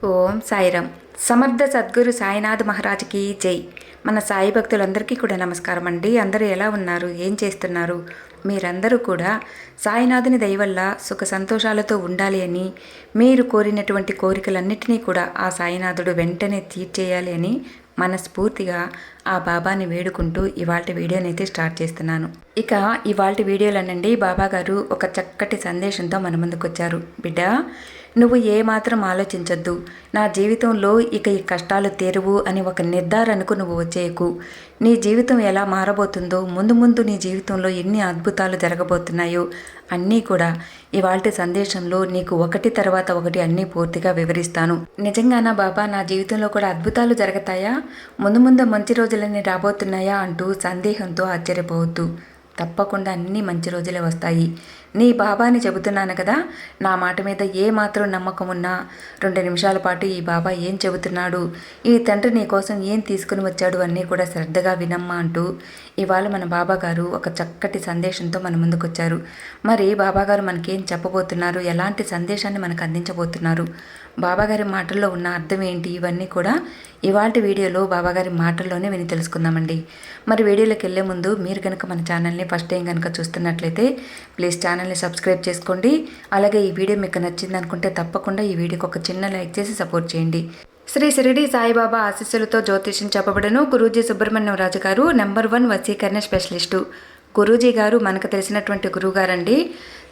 ఓం సాయిరామ్. సమర్థ సద్గురు సాయినాథ్ మహారాజ్కి జై. మన సాయి భక్తులందరికీ కూడా నమస్కారం అండి. అందరూ ఎలా ఉన్నారు, ఏం చేస్తున్నారు? మీరందరూ కూడా సాయినాథుని దయ వల్ల సుఖ సంతోషాలతో ఉండాలి అని, మీరు కోరినటువంటి కోరికలన్నిటినీ కూడా ఆ సాయినాథుడు వెంటనే తీర్చేయాలి అని మనస్ఫూర్తిగా ఆ బాబాని వేడుకుంటూ ఇవాళ వీడియోనైతే స్టార్ట్ చేస్తున్నాను. ఇక ఇవాళ వీడియోలోనండి బాబా గారు ఒక చక్కటి సందేశంతో మన ముందుకు వచ్చారు. బిడ్డ, నువ్వు ఏమాత్రం ఆలోచించద్దు. నా జీవితంలో ఇక ఈ కష్టాలు తీరువు అని ఒక నిర్ధారణకు నువ్వు వచ్చేయకు. నీ జీవితం ఎలా మారబోతుందో, ముందు ముందు నీ జీవితంలో ఎన్ని అద్భుతాలు జరగబోతున్నాయో అన్నీ కూడా ఇవాల్టి సందేశంలో నీకు ఒకటి తర్వాత ఒకటి అన్నీ పూర్తిగా వివరిస్తాను. నిజంగానా బాబా, నా జీవితంలో కూడా అద్భుతాలు జరుగుతాయా, ముందు ముందు మంచి రోజులన్నీ రాబోతున్నాయా అంటూ సందేహంతో ఆశ్చర్యపోవద్దు. తప్పకుండా అన్నీ మంచి రోజులే వస్తాయి. నీ బాబాని చెబుతున్నాను కదా, నా మాట మీద ఏ మాత్రం నమ్మకం ఉన్నా 2 నిమిషాల పాటు ఈ బాబా ఏం చెబుతున్నాడు, ఈ తండ్రి నీ కోసం ఏం తీసుకుని వచ్చాడు అన్నీ కూడా శ్రద్ధగా వినమ్మా అంటూ ఇవాళ మన బాబా గారు ఒక చక్కటి సందేశంతో మన ముందుకు వచ్చారు. మరి బాబా గారు మనకేం చెప్పబోతున్నారు, ఎలాంటి సందేశాన్ని మనకు అందించబోతున్నారు, బాబాగారి మాటల్లో ఉన్న అర్థం ఏంటి, ఇవన్నీ కూడా ఇవాళ వీడియోలో బాబాగారి మాటల్లోనే విని తెలుసుకుందామండి. మరి వీడియోలోకి వెళ్ళే ముందు మీరు కనుక మన ఛానల్ని ఫస్ట్ టైం కనుక చూస్తున్నట్లయితే ప్లీజ్ ఛానల్ని సబ్స్క్రైబ్ చేసుకోండి. అలాగే ఈ వీడియో మీకు నచ్చింది అనుకుంటే తప్పకుండా ఈ వీడియోకి ఒక చిన్న లైక్ చేసి సపోర్ట్ చేయండి. శ్రీ షిరిడి సాయిబాబా ఆశీస్సులతో జ్యోతిష్యం చెప్పబడను గురూజీ సుబ్రహ్మణ్యం రాజు గారు, నెంబర్ 1 వశీకరణ స్పెషలిస్టు. గురూజీ గారు మనకు తెలిసినటువంటి గురువుగారండి.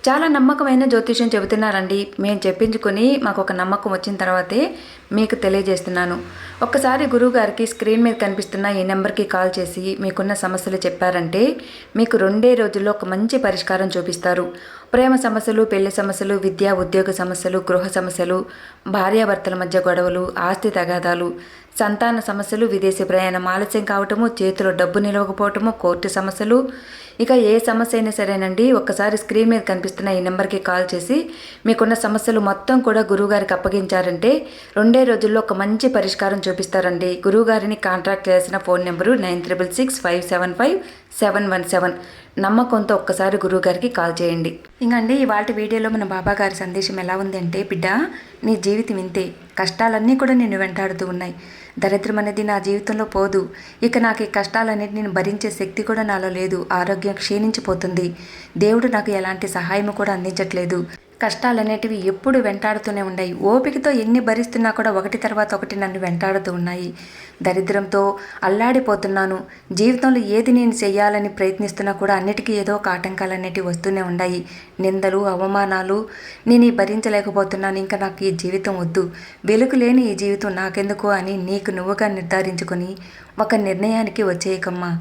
చాలా నమ్మకమైన జ్యోతిష్యం చెబుతున్నారండి. మేము చెప్పించుకొని మాకు ఒక నమ్మకం వచ్చిన తర్వాతే మీకు తెలియజేస్తున్నాను. ఒక్కసారి గురువుగారికి స్క్రీన్ మీద కనిపిస్తున్న ఈ నెంబర్కి కాల్ చేసి మీకున్న సమస్యలు చెప్పారంటే మీకు 2 రోజుల్లో ఒక మంచి పరిష్కారం చూపిస్తారు. ప్రేమ సమస్యలు, పెళ్లి సమస్యలు, విద్యా ఉద్యోగ సమస్యలు, గృహ సమస్యలు, భార్యాభర్తల మధ్య గొడవలు, ఆస్తి తగాదాలు, సంతాన సమస్యలు, విదేశీ ప్రయాణం ఆలస్యం కావటము, చేతిలో డబ్బు నిలవకపోవటము, కోర్టు సమస్యలు, ఇక ఏ సమస్య అయినా సరేనండి, ఒక్కసారి స్క్రీన్ మీద కనిపిస్తున్న ఈ నెంబర్కి కాల్ చేసి మీకున్న సమస్యలు మొత్తం కూడా గురువుగారికి అప్పగించారంటే 2 రోజుల్లో ఒక మంచి పరిష్కారం చూపిస్తారండి. గురువుగారిని కాంటాక్ట్ చేసిన ఫోన్ నెంబరు 9665755717. నమ్మకంతో ఒక్కసారి గురువుగారికి కాల్ చేయండి. ఇంకండి ఇవాళ వీడియోలో మన బాబా గారి సందేశం ఎలా ఉంది అంటే, బిడ్డ, నీ జీవితం ఇంతే, కష్టాలన్నీ కూడా నిన్ను వెంటాడుతూ ఉన్నాయి. దరిద్రం అనేది నా జీవితంలో పోదు. ఇక నాకు ఈ కష్టాలన్నిటిని భరించే శక్తి కూడా నాలో లేదు. ఆరోగ్యం క్షీణించిపోతుంది. దేవుడు నాకు ఎలాంటి సహాయం కూడా అందించట్లేదు. కష్టాలనేటివి ఎప్పుడు వెంటాడుతూనే ఉన్నాయి. ఓపికతో ఎన్ని భరిస్తున్నా కూడా ఒకటి తర్వాత ఒకటి నన్ను వెంటాడుతూ ఉన్నాయి. దరిద్రంతో అల్లాడిపోతున్నాను. జీవితంలో ఏది నేను చెయ్యాలని ప్రయత్నిస్తున్నా కూడా అన్నిటికీ ఏదో ఒక ఆటంకాలు అనేటివి వస్తూనే ఉన్నాయి. నిందలు, అవమానాలు నేను భరించలేకపోతున్నాను. ఇంకా నాకు ఈ జీవితం వద్దు, వెలుగు లేని ఈ జీవితం నాకెందుకు అని నీకు నువ్వుగా నిర్ధారించుకొని ఒక నిర్ణయానికి వచ్చేయకమ్మా.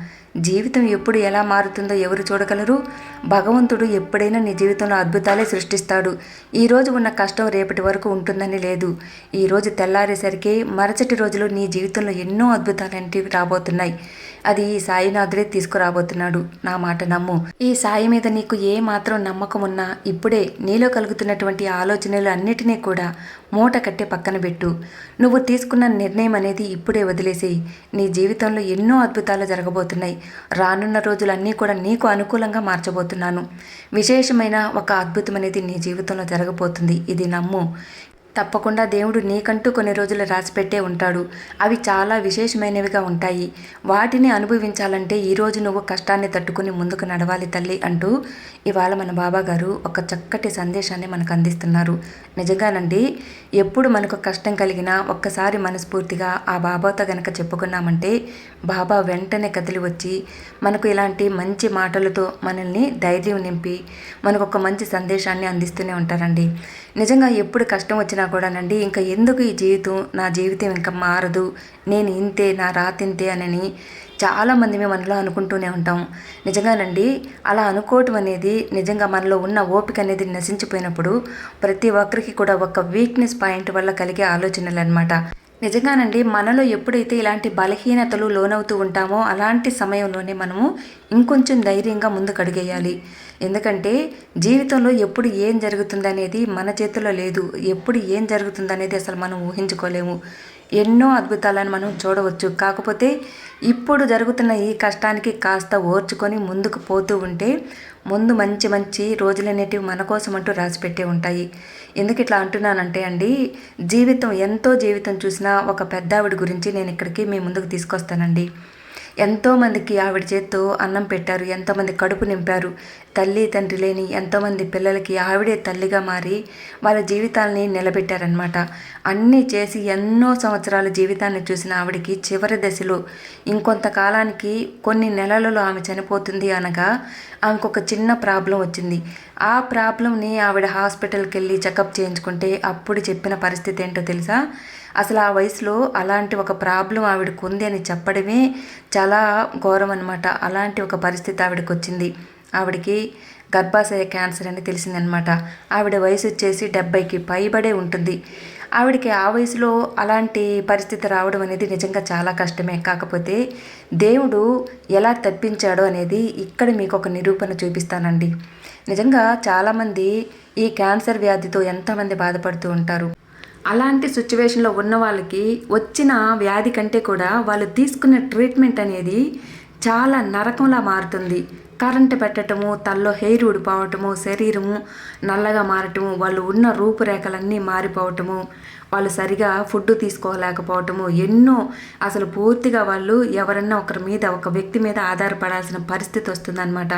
జీవితం ఎప్పుడు ఎలా మారుతుందో ఎవరు చూడగలరు? భగవంతుడు ఎప్పుడైనా నీ జీవితంలో అద్భుతాలే సృష్టిస్తాడు. ఈరోజు ఉన్న కష్టం రేపటి వరకు ఉంటుందని లేదు. ఈరోజు తెల్లారేసరికి మరుసటి రోజులో నీ జీవితంలో ఎన్నో అద్భుతాలు అనేవి రాబోతున్నాయి. అది ఈ సాయినాథుడే తీసుకురాబోతున్నాడు. నా మాట నమ్ము. ఈ సాయి మీద నీకు ఏ మాత్రం నమ్మకం ఉన్నా ఇప్పుడే నీలో కలుగుతున్నటువంటి ఆలోచనలు అన్నిటినీ కూడా మూట కట్టి పక్కన పెట్టు. నువ్వు తీసుకున్న నిర్ణయం అనేది ఇప్పుడే వదిలేసేయి. నీ జీవితంలో ఎన్నో అద్భుతాలు జరగబోతున్నాయి. రానున్న రోజులన్నీ కూడా నీకు అనుకూలంగా మార్చబోతున్నాను. విశేషమైన ఒక అద్భుతం అనేది నీ జీవితంలో జరగబోతుంది. ఇది నమ్ము. తప్పకుండా దేవుడు నీకంటూ కొన్ని రోజులు రాసిపెట్టే ఉంటాడు. అవి చాలా విశేషమైనవిగా ఉంటాయి. వాటిని అనుభవించాలంటే ఈరోజు నువ్వు కష్టాన్ని తట్టుకుని ముందుకు నడవాలి తల్లి అంటూ ఇవాళ మన బాబా గారు ఒక చక్కటి సందేశాన్ని మనకు అందిస్తున్నారు. నిజంగానండి, ఎప్పుడు మనకు కష్టం కలిగినా ఒక్కసారి మనస్ఫూర్తిగా ఆ బాబాతో గనక చెప్పుకున్నామంటే బాబా వెంటనే కదిలి వచ్చి మనకు ఇలాంటి మంచి మాటలతో మనల్ని ధైర్యం నింపి మనకు ఒక మంచి సందేశాన్ని అందిస్తూనే ఉంటారండి. నిజంగా ఎప్పుడు కష్టం వచ్చినా కూడానండి, ఇంకా ఎందుకు ఈ జీవితం, నా జీవితం ఇంకా మారదు, నేను ఇంతే, నా రాతింతే అని చాలామంది మేము మనలో అనుకుంటూనే ఉంటాం. నిజంగానండి, అలా అనుకోవటం అనేది నిజంగా మనలో ఉన్న ఓపిక అనేది నశించిపోయినప్పుడు ప్రతి ఒక్కరికి కూడా ఒక వీక్నెస్ పాయింట్ వల్ల కలిగే ఆలోచనలు అనమాట. నిజంగానండి, మనలో ఎప్పుడైతే ఇలాంటి బలహీనతలు లోనవుతూ ఉంటామో అలాంటి సమయంలోనే మనము ఇంకొంచెం ధైర్యంగా ముందుకు అడుగేయాలి. ఎందుకంటే జీవితంలో ఎప్పుడు ఏం జరుగుతుందనేది మన చేతిలో లేదు. ఎప్పుడు ఏం జరుగుతుందనేది అసలు మనం ఊహించుకోలేము. ఎన్నో అద్భుతాలను మనం చూడవచ్చు. కాకపోతే ఇప్పుడు జరుగుతున్న ఈ కష్టానికి కాస్త ఓర్చుకొని ముందుకు పోతూ ఉంటే ముందు మంచి మంచి రోజులనేటివి మన కోసం అంటూ రాసిపెట్టే ఉంటాయి. ఎందుకు ఇట్లా అంటున్నానంటే అండి, జీవితం చూసినా ఒక పెద్దావిడ గురించి నేను ఇక్కడికి మీ ముందుకు తీసుకొస్తానండి. ఎంతోమందికి ఆవిడ చేత్తో అన్నం పెట్టారు, ఎంతోమంది కడుపు నింపారు. తల్లి తండ్రి లేని ఎంతోమంది పిల్లలకి ఆవిడే తల్లిగా మారి వాళ్ళ జీవితాలని నిలబెట్టారనమాట. అన్నీ చేసి ఎన్నో సంవత్సరాల జీవితాన్ని చూసిన ఆవిడికి చివరి దశలో ఇంకొంతకాలానికి కొన్ని నెలలలో ఆమె చనిపోతుంది అనగా ఆమెకు ఒక చిన్న ప్రాబ్లం వచ్చింది. ఆ ప్రాబ్లంని ఆవిడ హాస్పిటల్కి వెళ్ళి చెకప్ చేయించుకుంటే అప్పుడు చెప్పిన పరిస్థితి ఏంటో తెలుసా? అసలు ఆ వయసులో అలాంటి ఒక ప్రాబ్లం ఆవిడకు ఉంది అని చెప్పడమే చాలా ఘోరం అనమాట. అలాంటి ఒక పరిస్థితి ఆవిడకి వచ్చింది. ఆవిడకి గర్భాశయ క్యాన్సర్ అని తెలిసిందనమాట. ఆవిడ వయసు వచ్చేసి 70కి పైబడే ఉంటుంది. ఆవిడకి ఆ వయసులో అలాంటి పరిస్థితి రావడం అనేది నిజంగా చాలా కష్టమే. కాకపోతే దేవుడు ఎలా తప్పించాడో అనేది ఇక్కడ మీకు ఒక నిరూపణ చూపిస్తానండి. నిజంగా చాలామంది ఈ క్యాన్సర్ వ్యాధితో ఎంతమంది బాధపడుతూ ఉంటారు. అలాంటి సిచ్యువేషన్లో ఉన్న వాళ్ళకి వచ్చిన వ్యాధి కంటే కూడా వాళ్ళు తీసుకున్న ట్రీట్మెంట్ అనేది చాలా నరకంలా మారుతుంది. కరెంటు పెట్టడము, తల్లో హెయిర్ ఊడిపోవటము, శరీరము నల్లగా మారటము, వాళ్ళు ఉన్న రూపురేఖలన్నీ మారిపోవటము, వాళ్ళు సరిగా ఫుడ్ తీసుకోలేకపోవటము, ఎన్నో అసలు పూర్తిగా వాళ్ళు ఎవరన్నా ఒక వ్యక్తి మీద ఆధారపడాల్సిన పరిస్థితి వస్తుందన్నమాట.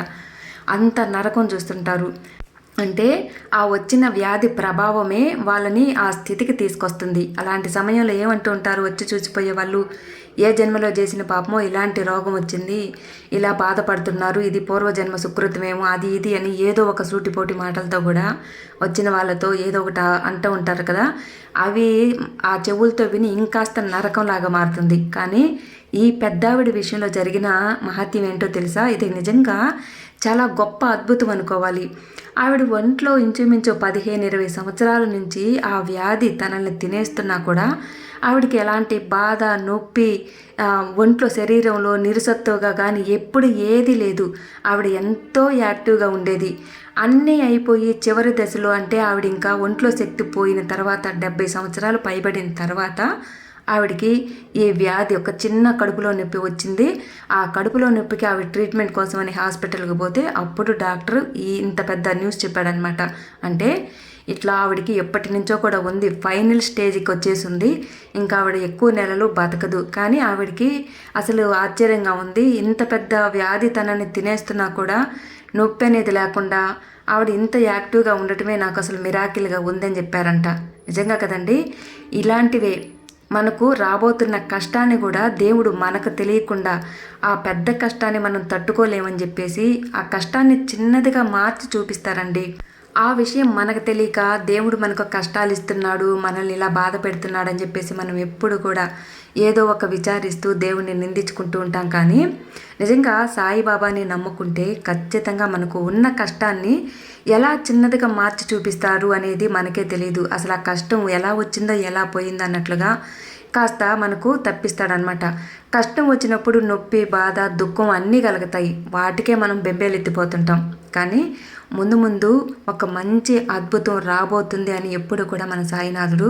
అంత నరకం చూస్తుంటారు. అంటే ఆ వచ్చిన వ్యాధి ప్రభావమే వాళ్ళని ఆ స్థితికి తీసుకొస్తుంది. అలాంటి సమయంలో ఏమంటూ ఉంటారు వచ్చి చూసిపోయే వాళ్ళు, ఏ జన్మలో చేసిన పాపమో ఇలాంటి రోగం వచ్చింది, ఇలా బాధపడుతున్నారు, ఇది పూర్వజన్మ సుకృతమేమో, అది ఇది అని ఏదో ఒక సూటిపోటి మాటలతో కూడా వచ్చిన వాళ్ళతో ఏదో ఒకటి అంటూ ఉంటారు కదా. అవి ఆ చెవులతో విని ఇంకాస్త నరకంలాగా మారుతుంది. కానీ ఈ పెద్దావిడి విషయంలో జరిగిన మహత్యం ఏంటో తెలుసా? ఇది నిజంగా చాలా గొప్ప అద్భుతం అనుకోవాలి. ఆవిడ ఒంట్లో ఇంచుమించు 15-20 సంవత్సరాల నుంచి ఆ వ్యాధి తనల్ని తినేస్తున్నా కూడా ఆవిడకి ఎలాంటి బాధ, నొప్పి, ఒంట్లో శరీరంలో నిరుసత్తుగా కానీ ఎప్పుడు ఏది లేదు. ఆవిడ ఎంతో యాక్టివ్గా ఉండేది. అన్నీ అయిపోయి చివరి దశలో అంటే ఆవిడ ఇంకా ఒంట్లో శక్తి పోయిన తర్వాత 70 సంవత్సరాలు పైబడిన తర్వాత ఆవిడకి ఈ వ్యాధి ఒక చిన్న కడుపులో నొప్పి వచ్చింది. ఆ కడుపులో నొప్పికి ఆవిడ ట్రీట్మెంట్ కోసమని హాస్పిటల్కి పోతే అప్పుడు డాక్టర్ ఇంత పెద్ద న్యూస్ చెప్పాడనమాట. అంటే ఇట్లా ఆవిడకి ఎప్పటి నుంచో కూడా ఉంది, ఫైనల్ స్టేజ్కి వచ్చేసింది, ఇంకా ఆవిడ ఎక్కువ నెలలు బతకదు. కానీ ఆవిడకి అసలు ఆశ్చర్యంగా ఉంది, ఇంత పెద్ద వ్యాధి తనని తినేస్తున్నా కూడా నొప్పి అనేది లేకుండా ఆవిడ ఇంత యాక్టివ్గా ఉండటమే నాకు అసలు మిరాకిల్గా ఉందని చెప్పారంట. నిజంగా కదండి. ఇలాంటివే మనకు రాబోతున్న కష్టాన్ని కూడా దేవుడు మనకు తెలియకుండా ఆ పెద్ద కష్టాన్ని మనం తట్టుకోలేమని చెప్పేసి ఆ కష్టాన్ని చిన్నదిగా మార్చి చూపిస్తారండి. ఆ విషయం మనకు తెలియక దేవుడు మనకు కష్టాలు ఇస్తున్నాడు, మనల్ని ఇలా బాధ పెడుతున్నాడు అని చెప్పేసి మనం ఎప్పుడు కూడా ఏదో ఒక విచారిస్తూ దేవుడిని నిందించుకుంటూ ఉంటాం. కానీ నిజంగా సాయిబాబాని నమ్ముకుంటే ఖచ్చితంగా మనకు ఉన్న కష్టాన్ని ఎలా చిన్నదిగా మార్చి చూపిస్తారు అనేది మనకే తెలియదు. అసలు ఆ కష్టం ఎలా వచ్చిందో ఎలా పోయిందో అన్నట్లుగా కాస్త మనకు తప్పిస్తాడనమాట. కష్టం వచ్చినప్పుడు నొప్పి, బాధ, దుఃఖం అన్నీ కలుగుతాయి. వాటికే మనం బెంబేలెత్తిపోతుంటాం. కానీ ముందు ముందు ఒక మంచి అద్భుతం రాబోతుంది అని ఎప్పుడు కూడా మన సాయినాథుడు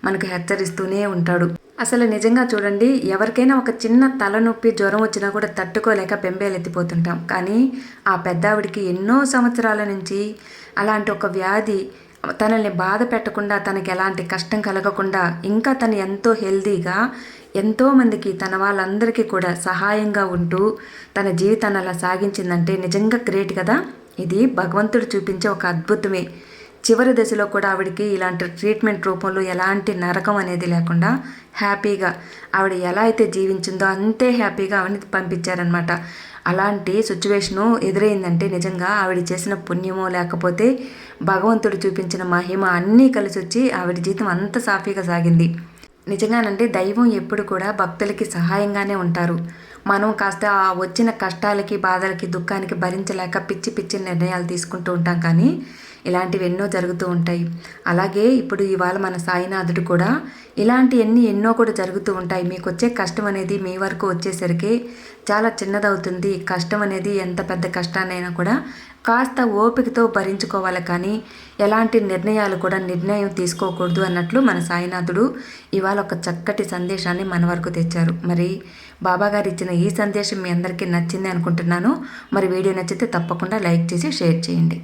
మనకు హెచ్చరిస్తూనే ఉంటాడు. అసలు నిజంగా చూడండి, ఎవరికైనా ఒక చిన్న తలనొప్పి, జ్వరం వచ్చినా కూడా తట్టుకోలేక బెంబేలెత్తిపోతుంటాం. కానీ ఆ పెద్దావిడికి ఎన్నో సంవత్సరాల నుంచి అలాంటి ఒక వ్యాధి తనల్ని బాధ పెట్టకుండా, తనకి ఎలాంటి కష్టం కలగకుండా, ఇంకా తను ఎంతో హెల్దీగా ఎంతోమందికి తన వాళ్ళందరికీ కూడా సహాయంగా ఉంటూ తన జీవితాన్ని అలా సాగించిందంటే నిజంగా గ్రేట్ కదా. ఇది భగవంతుడు చూపించే ఒక అద్భుతమే. చివరి దశలో కూడా ఆవిడకి ఇలాంటి ట్రీట్మెంట్ రూపంలో ఎలాంటి నరకం అనేది లేకుండా హ్యాపీగా ఆవిడ ఎలా అయితే జీవించిందో అంతే హ్యాపీగా ఆవిడని పంపించారనమాట. అలాంటి సిచ్యువేషను ఎదురైందంటే నిజంగా ఆవిడ చేసిన పుణ్యమో లేకపోతే భగవంతుడు చూపించిన మహిమ అన్నీ కలిసి వచ్చి ఆవిడ జీవితం అంత సాఫీగా సాగింది. నిజంగానంటే దైవం ఎప్పుడు కూడా భక్తులకి సహాయంగానే ఉంటారు. మనం కాస్త ఆ వచ్చిన కష్టాలకి, బాధలకి, దుఃఖానికి భరించలేక పిచ్చి పిచ్చి నిర్ణయాలు తీసుకుంటూ ఉంటాం. కానీ ఇలాంటివి ఎన్నో జరుగుతూ ఉంటాయి. అలాగే ఇప్పుడు ఇవాళ మన సాయినాథుడు కూడా ఇలాంటివన్నీ ఎన్నో కూడా జరుగుతూ ఉంటాయి. మీకు వచ్చే కష్టం అనేది మీ వరకు వచ్చేసరికి చాలా చిన్నదవుతుంది. కష్టం అనేది ఎంత పెద్ద కష్టాన్నైనా కూడా కాస్త ఓపికతో భరించుకోవాలి. కానీ ఎలాంటి నిర్ణయాలు కూడా నిర్ణయం తీసుకోకూడదు అన్నట్లు మన సాయినాథుడు ఇవాళ ఒక చక్కటి సందేశాన్ని మన వరకు తెచ్చారు. మరి బాబాగారు ఇచ్చిన ఈ సందేశం మీ అందరికీ నచ్చింది అనుకుంటున్నాను. మరి వీడియో నచ్చితే తప్పకుండా లైక్ చేసి షేర్ చేయండి.